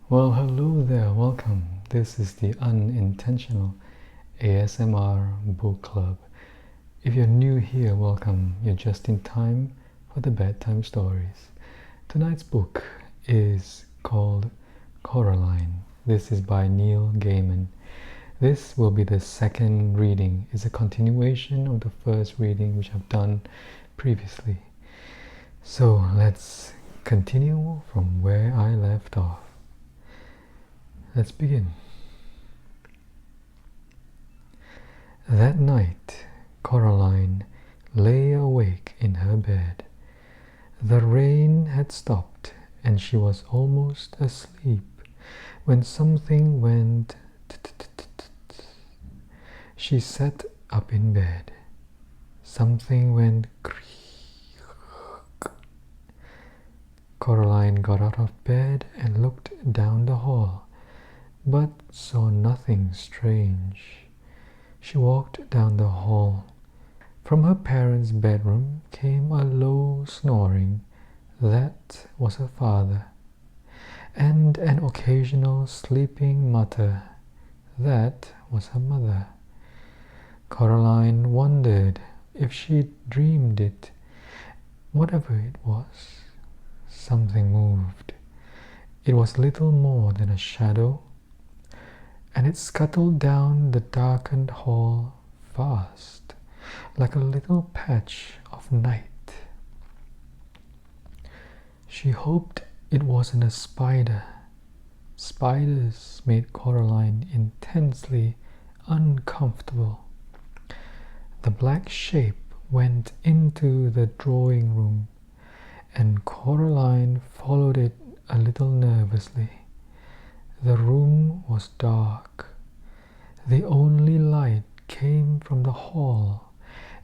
Well, hello there, welcome. This is the Unintentional ASMR Book Club. If you're new here, welcome. You're just in time for the bedtime stories. Tonight's book is called Coraline. This is by Neil Gaiman. This will be the second reading. It's a continuation of the first reading which I've done previously. So let's continue from where I left off. Let's begin. That night, Coraline lay awake in her bed. The rain had stopped and she was almost asleep when something went t-t-t-t-t. She sat up in bed. Something went creak. Coraline got out of bed and looked down the hall, but saw nothing strange. She walked down the hall. From her parents' bedroom came a low snoring. That was her father. And an occasional sleeping mutter. That was her mother. Coraline wondered if she dreamed it. Whatever it was, something moved. It was little more than a shadow, and it scuttled down the darkened hall fast, like a little patch of night. She hoped it wasn't a spider. Spiders made Coraline intensely uncomfortable. The black shape went into the drawing room, and Coraline followed it a little nervously. The room was dark. The only light came from the hall,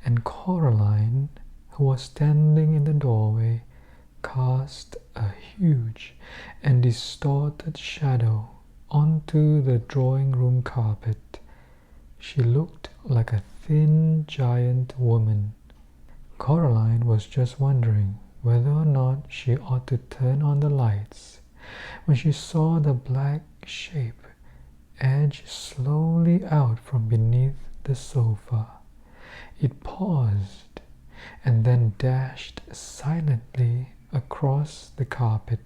and Coraline, who was standing in the doorway, cast a huge and distorted shadow onto the drawing room carpet. She looked like a thin giant woman. Coraline was just wondering whether or not she ought to turn on the lights when she saw the black shape edge slowly out from beneath the sofa. It paused and then dashed silently across the carpet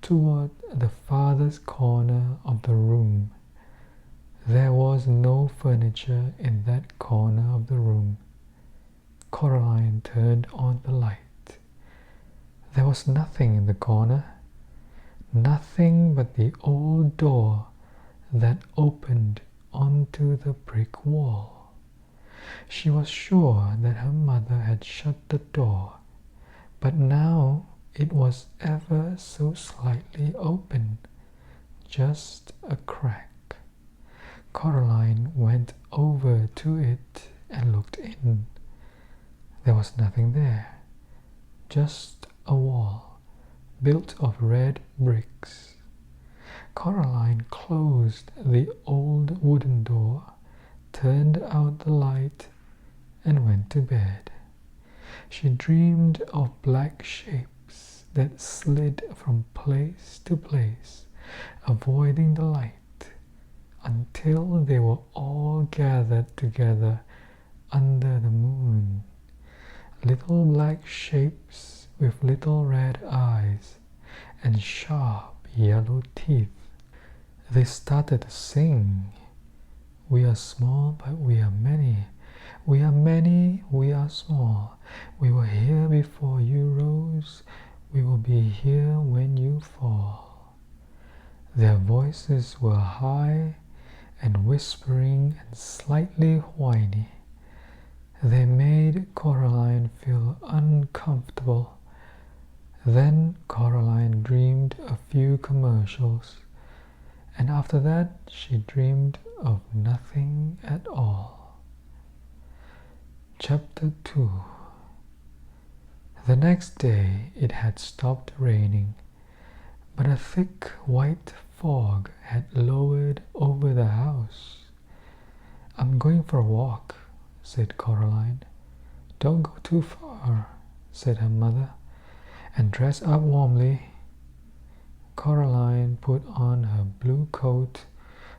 toward the farthest corner of the room. There was no furniture in that corner of the room. Coraline turned on the light. There was nothing in the corner. Nothing but the old door that opened onto the brick wall. She was sure that her mother had shut the door, but now it was ever so slightly open, just a crack. Coraline went over to it and looked in. There was nothing there, just a wall built of red bricks. Coraline closed the old wooden door, turned out the light, and went to bed. She dreamed of black shapes that slid from place to place, avoiding the light, until they were all gathered together under the moon. Little black shapes with little red eyes and sharp yellow teeth. They started to sing. We are small, but we are many. We are many, we are small. We were here before you rose. We will be here when you fall. Their voices were high and whispering and slightly whiny. They made Coraline feel uncomfortable. Then Coraline dreamed a few commercials, and after that she dreamed of nothing at all. Chapter 2. The next day it had stopped raining, but a thick white fog had lowered over the house. "I'm going for a walk," said Coraline. "Don't go too far," said her mother, "and dress up warmly." Coraline put on her blue coat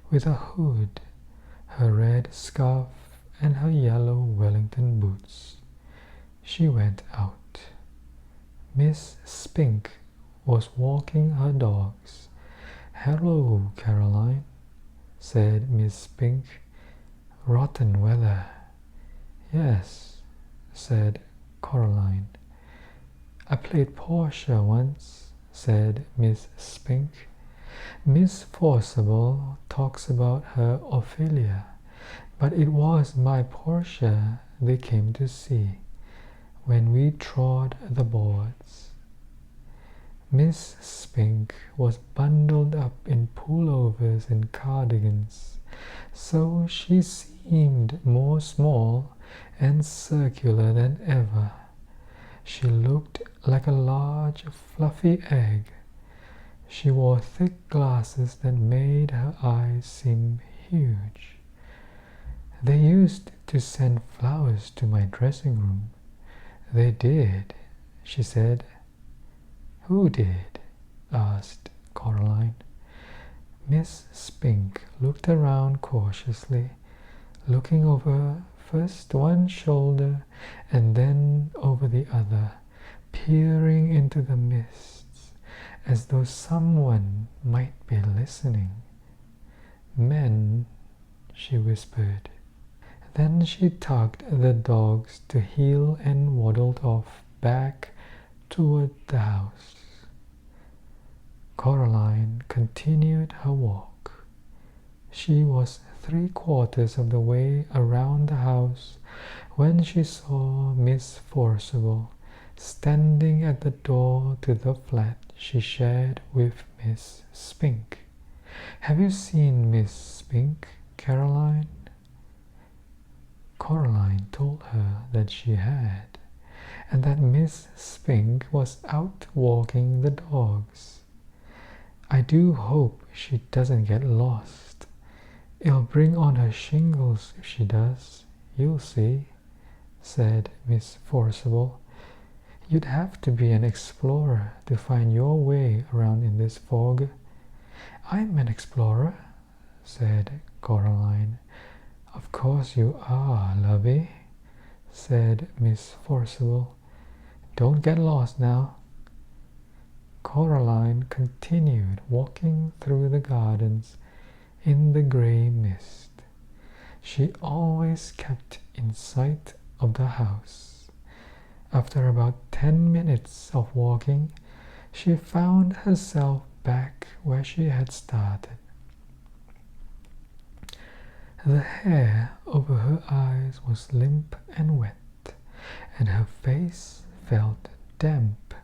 with a hood, her red scarf, and her yellow Wellington boots. She went out. Miss Spink was walking her dogs. "Hello, Caroline," said Miss Spink. "Rotten weather." "Yes," said Coraline. "I played Portia once," said Miss Spink. "Miss Forcible talks about her Ophelia, but it was my Portia they came to see when we trod the boards." Miss Spink was bundled up in pullovers and cardigans, so she seemed more small and circular than ever. She looked like a large, fluffy egg. She wore thick glasses that made her eyes seem huge. "They used to send flowers to my dressing room." "They did," she said. "Who did?" asked Coraline. Miss Spink looked around cautiously, looking over first one shoulder and then over the other, peering into the mists, as though someone might be listening. "Men," she whispered. Then she tugged the dogs to heel and waddled off back toward the house. Coraline continued her walk. She was 3/4 of the way around the house when she saw Miss Forcible standing at the door to the flat she shared with Miss Spink. "Have you seen Miss Spink, Caroline?" Coraline told her that she had, and that Miss Spink was out walking the dogs. "I do hope she doesn't get lost. It'll bring on her shingles if she does, you'll see," said Miss Forcible. "You'd have to be an explorer to find your way around in this fog." "I'm an explorer," said Coraline. "Of course you are, lovey," said Miss Forcible. "Don't get lost now." Coraline continued walking through the gardens in the grey mist. She always kept in sight of the house. After about 10 minutes of walking, she found herself back where she had started. The hair over her eyes was limp and wet, and her face felt damp.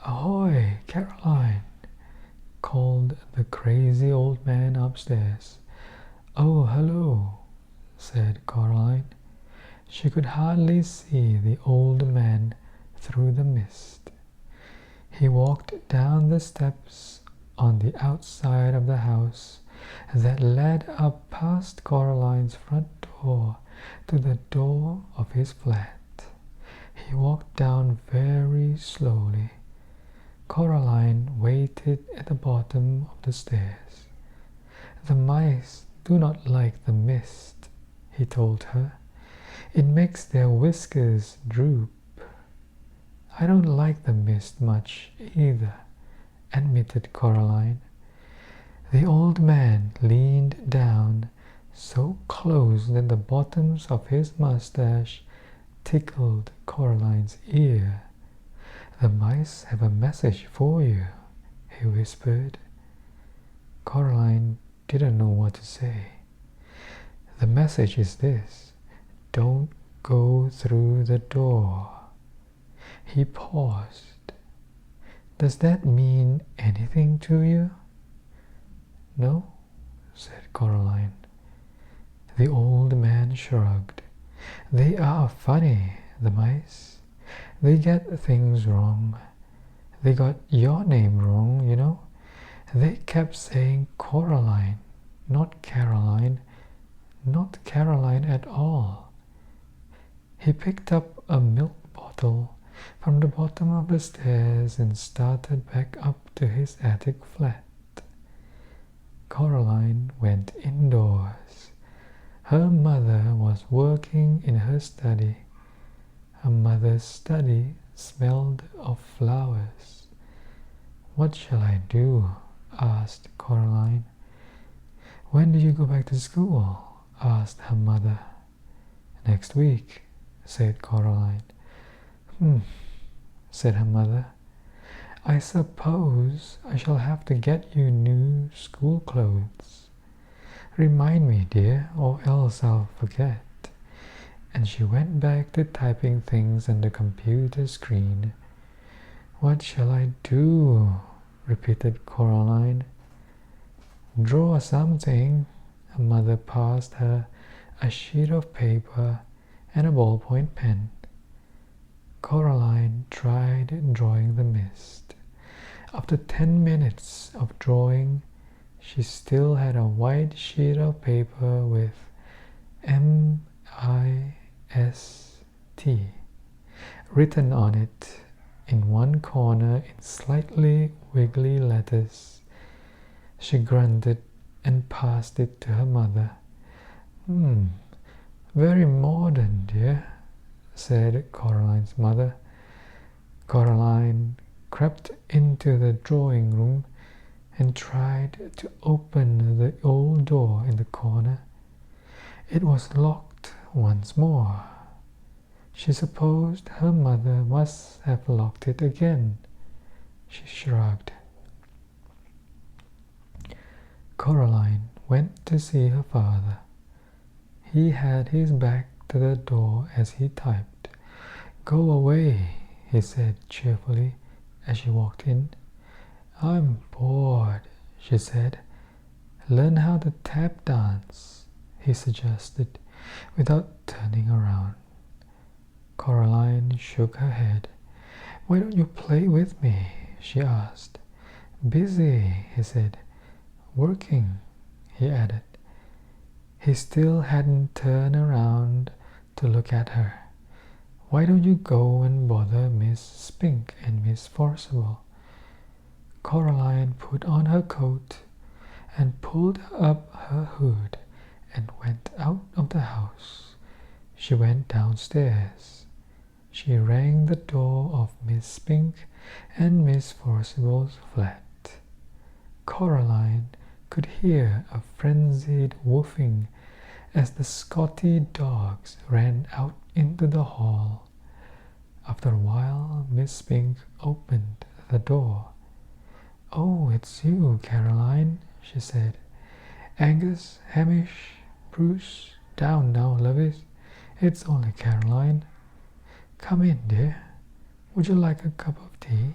"Ahoy, Caroline!" called the crazy old man upstairs. "Oh, hello," said Coraline. She could hardly see the old man through the mist. He walked down the steps on the outside of the house that led up past Coraline's front door to the door of his flat. He walked down very slowly. Coraline waited at the bottom of the stairs. "The mice do not like the mist," he told her. "It makes their whiskers droop." "I don't like the mist much either," admitted Coraline. The old man leaned down so close that the bottoms of his mustache tickled Coraline's ear. "The mice have a message for you," he whispered. Coraline didn't know what to say. "The message is this: don't go through the door." He paused. "Does that mean anything to you?" "No," said Coraline. The old man shrugged. "They are funny, the mice. They get things wrong. They got your name wrong, you know. They kept saying Coraline, not Caroline, not Caroline at all." He picked up a milk bottle from the bottom of the stairs and started back up to his attic flat. Coraline went indoors. Her mother was working in her study. Her mother's study smelled of flowers. "What shall I do?" asked Coraline. "When do you go back to school?" asked her mother. "Next week," said Coraline. Said her mother. "I suppose I shall have to get you new school clothes. Remind me, dear, or else I'll forget." And she went back to typing things on the computer screen. "What shall I do?" repeated Coraline. "Draw something." Her mother passed her a sheet of paper and a ballpoint pen. Coraline tried drawing the mist. After 10 minutes of drawing, she still had a white sheet of paper with M-I-S-T written on it in one corner in slightly wiggly letters. She grunted and passed it to her mother. "Very modern, dear," said Coraline's mother. Coraline crept into the drawing room and tried to open the old door in the corner. It was locked once more. She supposed her mother must have locked it again. She shrugged. Coraline went to see her father. He had his back to the door as he typed. "Go away," he said cheerfully as she walked in. "I'm bored," she said. "Learn how to tap dance," he suggested, without turning around. Coraline shook her head. "Why don't you play with me?" she asked. "Busy," he said. "Working," he added. He still hadn't turned around to look at her. "Why don't you go and bother Miss Spink and Miss Forcible?" Coraline put on her coat and pulled up her hood and went out of the house. She went downstairs. She rang the door of Miss Spink and Miss Forcible's flat. Coraline could hear a frenzied woofing as the Scotty dogs ran out into the hall. After a while, Miss Spink opened the door. "Oh, it's you, Caroline," she said. "Angus, Hamish, Bruce, down now, lovies. It's only Caroline. Come in, dear. Would you like a cup of tea?"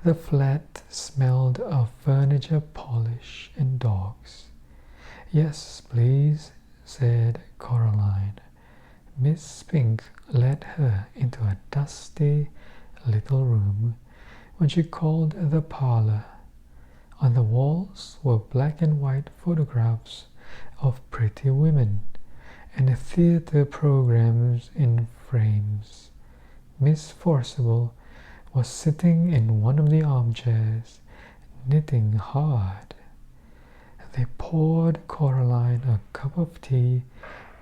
The flat smelled of furniture polish and dogs. "Yes, please," said Coraline. Miss Spink led her into a dusty little room when she called the parlor. On the walls were black and white photographs of pretty women and theater programs in frames. Miss Forcible was sitting in one of the armchairs, knitting hard. They poured Coraline a cup of tea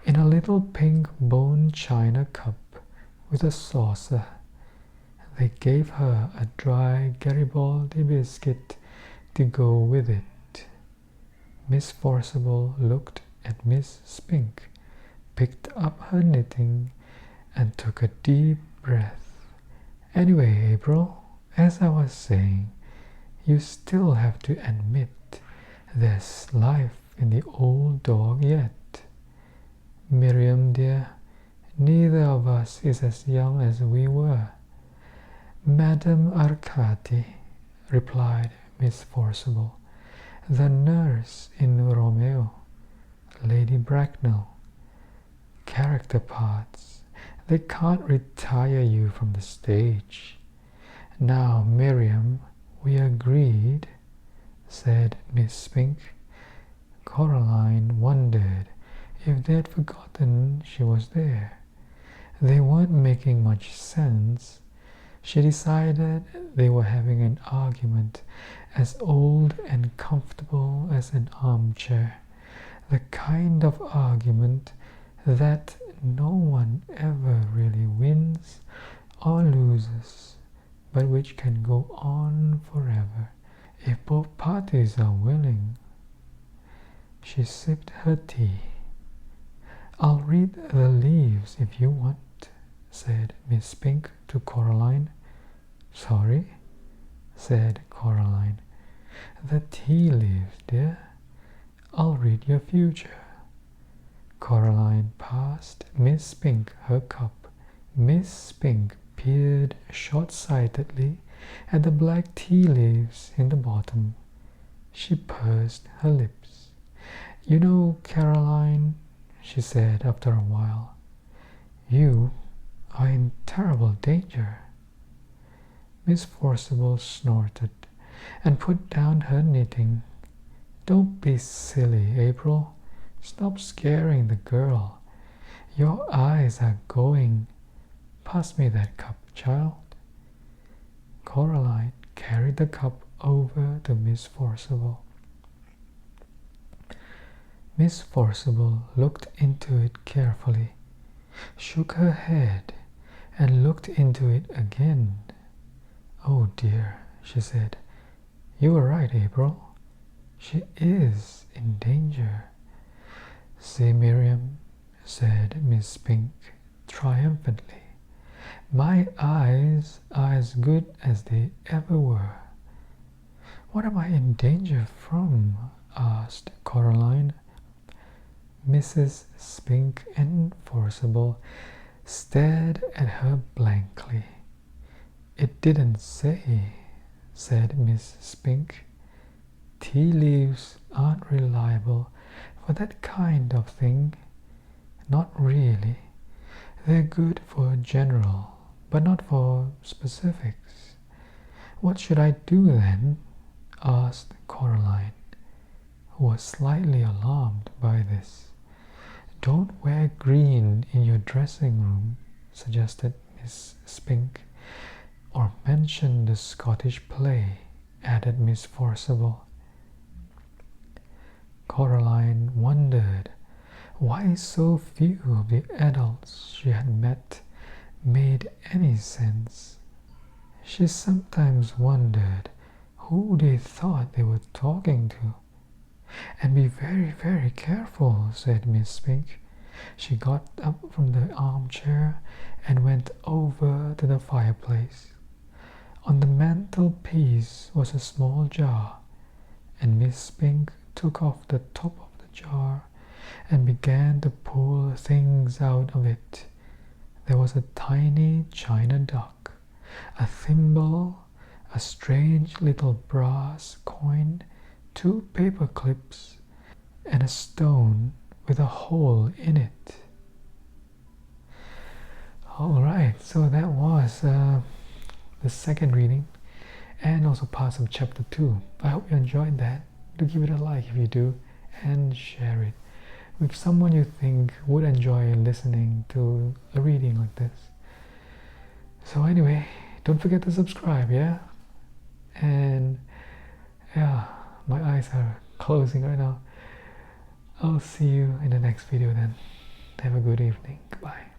in a little pink bone china cup with a saucer. They gave her a dry Garibaldi biscuit to go with it. Miss Forcible looked at Miss Spink, picked up her knitting, and took a deep breath. "Anyway, April, as I was saying, you still have to admit there's life in the old dog yet. Miriam, dear, neither of us is as young as we were." "Madame Arcati," replied Miss Forcible, "the nurse in Romeo, Lady Bracknell. Character parts. They can't retire you from the stage." "Now, Miriam, we agreed," said Miss Spink. Coraline wondered if they'd forgotten she was there. They weren't making much sense. She decided they were having an argument as old and comfortable as an armchair, the kind of argument that no one ever really wins or loses, but which can go on forever if both parties are willing. She sipped her tea. "I'll read the leaves if you want," said Miss Spink to Coraline. "Sorry?" said Coraline. "The tea leaves, dear. I'll read your future." Coraline passed Miss Spink her cup. Miss Spink peered short-sightedly at the black tea leaves in the bottom. She pursed her lips. "You know, Caroline," she said after a while, "you are in terrible danger." Miss Forcible snorted and put down her knitting. "Don't be silly, April. Stop scaring the girl. Your eyes are going. Pass me that cup, child." Coraline carried the cup over to Miss Forcible. Miss Forcible looked into it carefully, shook her head, and looked into it again. "Oh dear," she said. "You were right, April. She is in danger." "See, Miriam," said Miss Spink triumphantly, "my eyes are as good as they ever were." "What am I in danger from?" asked Coraline. Mrs. Spink and Forcible stared at her blankly. "It didn't say," said Miss Spink. "Tea leaves aren't reliable for that kind of thing. Not really. They're good for general, but not for specifics." "What should I do then?" asked Coraline, who was slightly alarmed by this. "Don't wear green in your dressing room," suggested Miss Spink. "Or mention the Scottish play," added Miss Forcible. Coraline wondered why so few of the adults she had met made any sense. She sometimes wondered who they thought they were talking to. "And be very, very careful," said Miss Spink. She got up from the armchair and went over to the fireplace. On the mantelpiece was a small jar, and Miss Spink took off the top of the jar and began to pull things out of it. There was a tiny china duck, a thimble, a strange little brass coin, 2 paper clips, and a stone with a hole in it. Alright, so that was the second reading and also parts of chapter 2. I hope you enjoyed that. Do give it a like if you do, and share it with someone you think would enjoy listening to a reading like this. So anyway, don't forget to subscribe, yeah? And yeah, my eyes are closing right now. I'll see you in the next video then. Have a good evening. Goodbye.